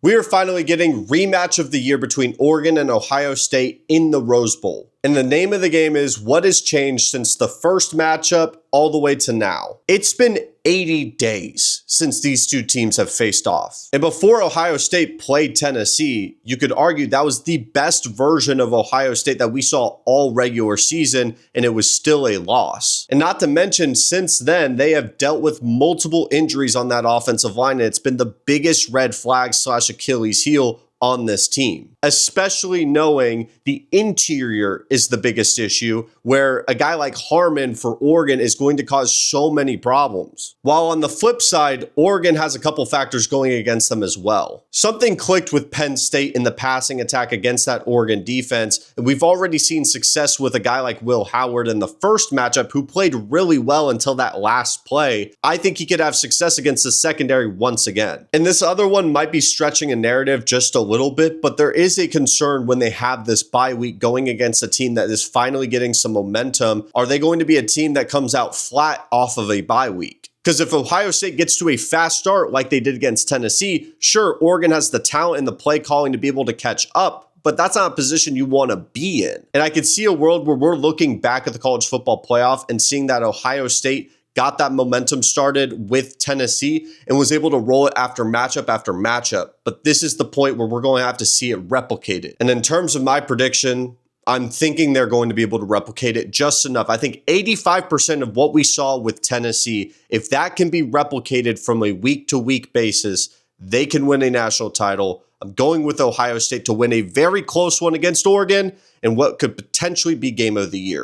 We are finally getting rematch of the year between Oregon and Ohio State in the Rose Bowl. And the name of the game is what has changed since the first matchup all the way to now. It's been 80 days since these two teams have faced off. And before Ohio State played Tennessee, you could argue that was the best version of Ohio State that we saw all regular season, and it was still a loss. And not to mention, since then, they have dealt with multiple injuries on that offensive line, and it's been the biggest red flag / Achilles heel on this team, especially knowing the interior is the biggest issue, where a guy like Harmon for Oregon is going to cause so many problems. While on the flip side, Oregon has a couple factors going against them as well. Something clicked with Penn State in the passing attack against that Oregon defense, and we've already seen success with a guy like Will Howard in the first matchup who played really well until that last play. I think he could have success against the secondary once again. And this other one might be stretching a narrative just a little bit, but there is a concern when they have this bye week going against a team that is finally getting some momentum. Are they going to be a team that comes out flat off of a bye week? Because if Ohio State gets to a fast start like they did against Tennessee, sure, Oregon has the talent and the play calling to be able to catch up, but that's not a position you want to be in. And I could see a world where we're looking back at the college football playoff and seeing that Ohio State got that momentum started with Tennessee and was able to roll it after matchup. But this is the point where we're going to have to see it replicated. And in terms of my prediction, I'm thinking they're going to be able to replicate it just enough. I think 85% of what we saw with Tennessee, if that can be replicated from a week-to-week basis, they can win a national title. I'm going with Ohio State to win a very close one against Oregon and what could potentially be game of the year.